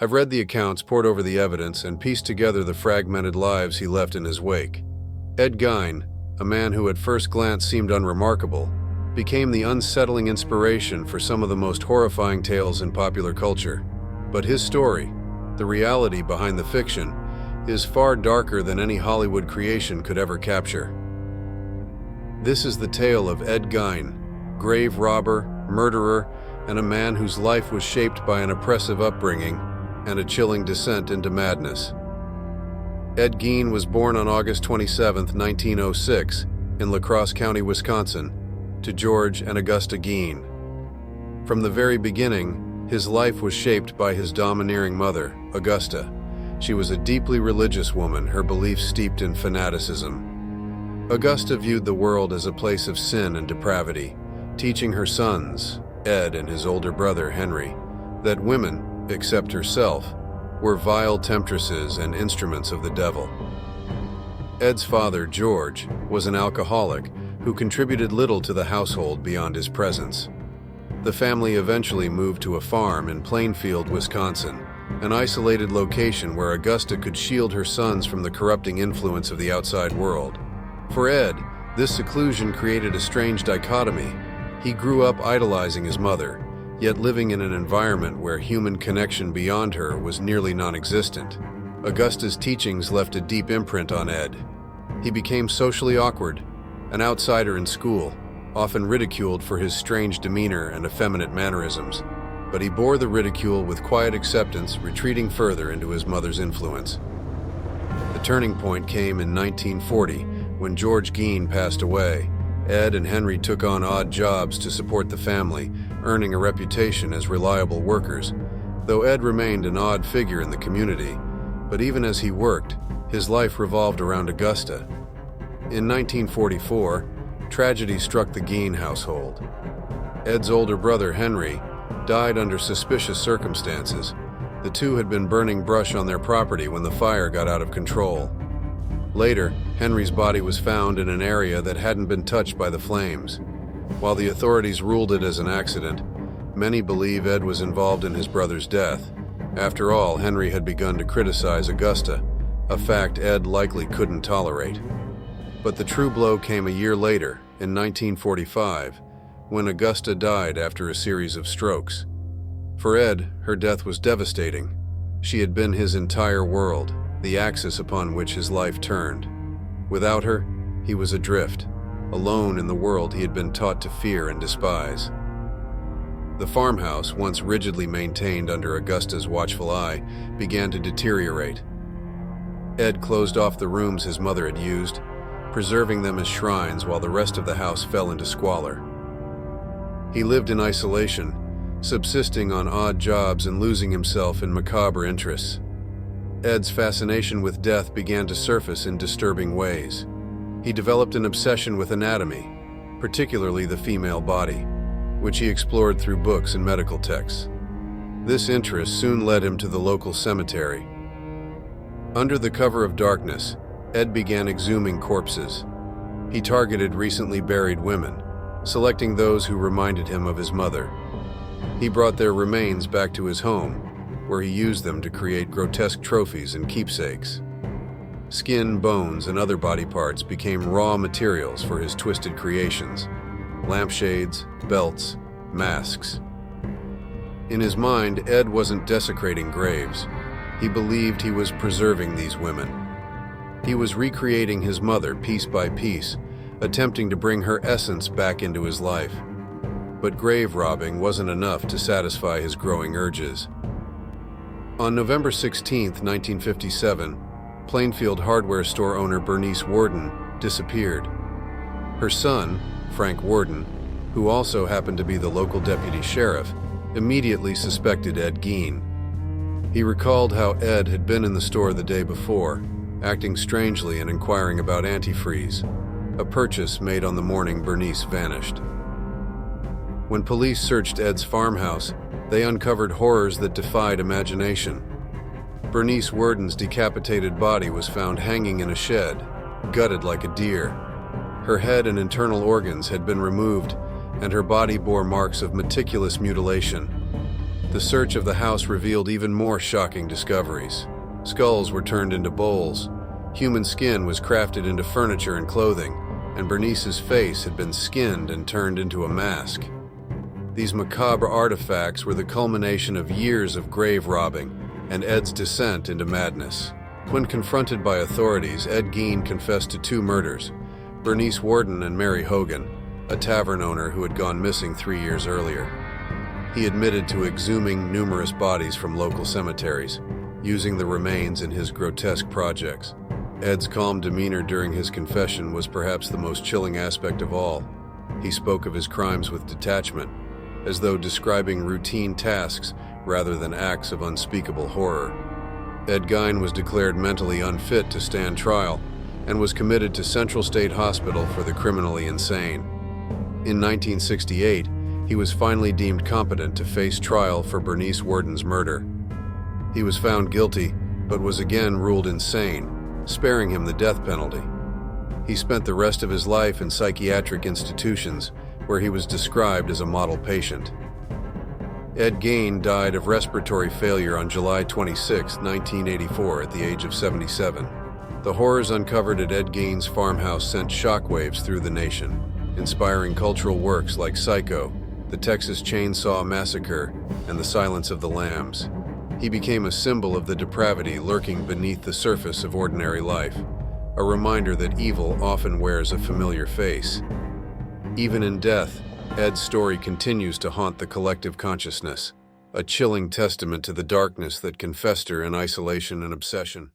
I've read the accounts, pored over the evidence, and pieced together the fragmented lives he left in his wake. Ed Gein, a man who at first glance seemed unremarkable, became the unsettling inspiration for some of the most horrifying tales in popular culture. But his story, the reality behind the fiction, is far darker than any Hollywood creation could ever capture. This is the tale of Ed Gein, grave robber, murderer, and a man whose life was shaped by an oppressive upbringing and a chilling descent into madness. Ed Gein was born on August 27, 1906, in La Crosse County, Wisconsin, to George and Augusta Gein. From the very beginning, his life was shaped by his domineering mother, Augusta. She was a deeply religious woman, her beliefs steeped in fanaticism. Augusta viewed the world as a place of sin and depravity, teaching her sons, Ed and his older brother, Henry, that women, except herself, were vile temptresses and instruments of the devil. Ed's father, George, was an alcoholic who contributed little to the household beyond his presence. The family eventually moved to a farm in Plainfield, Wisconsin, an isolated location where Augusta could shield her sons from the corrupting influence of the outside world. For Ed, this seclusion created a strange dichotomy. He grew up idolizing his mother, yet living in an environment where human connection beyond her was nearly non-existent. Augusta's teachings left a deep imprint on Ed. He became socially awkward, an outsider in school, often ridiculed for his strange demeanor and effeminate mannerisms. But he bore the ridicule with quiet acceptance, retreating further into his mother's influence. The turning point came in 1940, when George Gein passed away. Ed and Henry took on odd jobs to support the family, earning a reputation as reliable workers, though Ed remained an odd figure in the community. But even as he worked, his life revolved around Augusta. In 1944, tragedy struck the Gein household. Ed's older brother, Henry, died under suspicious circumstances. The two had been burning brush on their property when the fire got out of control. Later, Henry's body was found in an area that hadn't been touched by the flames. While the authorities ruled it as an accident, many believe Ed was involved in his brother's death. After all, Henry had begun to criticize Augusta, a fact Ed likely couldn't tolerate. But the true blow came a year later, in 1945, when Augusta died after a series of strokes. For Ed, her death was devastating. She had been his entire world, the axis upon which his life turned. Without her, he was adrift, alone in the world he had been taught to fear and despise. The farmhouse, once rigidly maintained under Augusta's watchful eye, began to deteriorate. Ed closed off the rooms his mother had used, preserving them as shrines while the rest of the house fell into squalor. He lived in isolation, subsisting on odd jobs and losing himself in macabre interests. Ed's fascination with death began to surface in disturbing ways. He developed an obsession with anatomy, particularly the female body, which he explored through books and medical texts. This interest soon led him to the local cemetery. Under the cover of darkness, Ed began exhuming corpses. He targeted recently buried women, selecting those who reminded him of his mother. He brought their remains back to his home, where he used them to create grotesque trophies and keepsakes. Skin, bones, and other body parts became raw materials for his twisted creations: lampshades, belts, masks. In his mind, Ed wasn't desecrating graves. He believed he was preserving these women. He was recreating his mother piece by piece, attempting to bring her essence back into his life. But grave robbing wasn't enough to satisfy his growing urges. On November 16, 1957, Plainfield hardware store owner Bernice Worden disappeared. Her son, Frank Worden, who also happened to be the local deputy sheriff, immediately suspected Ed Gein. He recalled how Ed had been in the store the day before, acting strangely and inquiring about antifreeze, a purchase made on the morning Bernice vanished. When police searched Ed's farmhouse, they uncovered horrors that defied imagination. Bernice Worden's decapitated body was found hanging in a shed, gutted like a deer. Her head and internal organs had been removed, and her body bore marks of meticulous mutilation. The search of the house revealed even more shocking discoveries. Skulls were turned into bowls, human skin was crafted into furniture and clothing, and Bernice's face had been skinned and turned into a mask. These macabre artifacts were the culmination of years of grave robbing and Ed's descent into madness. When confronted by authorities, Ed Gein confessed to 2 murders: Bernice Worden and Mary Hogan, a tavern owner who had gone missing 3 years earlier. He admitted to exhuming numerous bodies from local cemeteries, using the remains in his grotesque projects. Ed's calm demeanor during his confession was perhaps the most chilling aspect of all. He spoke of his crimes with detachment, as though describing routine tasks rather than acts of unspeakable horror. Ed Gein was declared mentally unfit to stand trial and was committed to Central State Hospital for the criminally insane. In 1968, he was finally deemed competent to face trial for Bernice Worden's murder. He was found guilty, but was again ruled insane, sparing him the death penalty. He spent the rest of his life in psychiatric institutions, where he was described as a model patient. Ed Gein died of respiratory failure on July 26, 1984, at the age of 77. The horrors uncovered at Ed Gein's farmhouse sent shockwaves through the nation, inspiring cultural works like Psycho, The Texas Chainsaw Massacre, and The Silence of the Lambs. He became a symbol of the depravity lurking beneath the surface of ordinary life, a reminder that evil often wears a familiar face. Even in death, Ed's story continues to haunt the collective consciousness, a chilling testament to the darkness that can fester in isolation and obsession.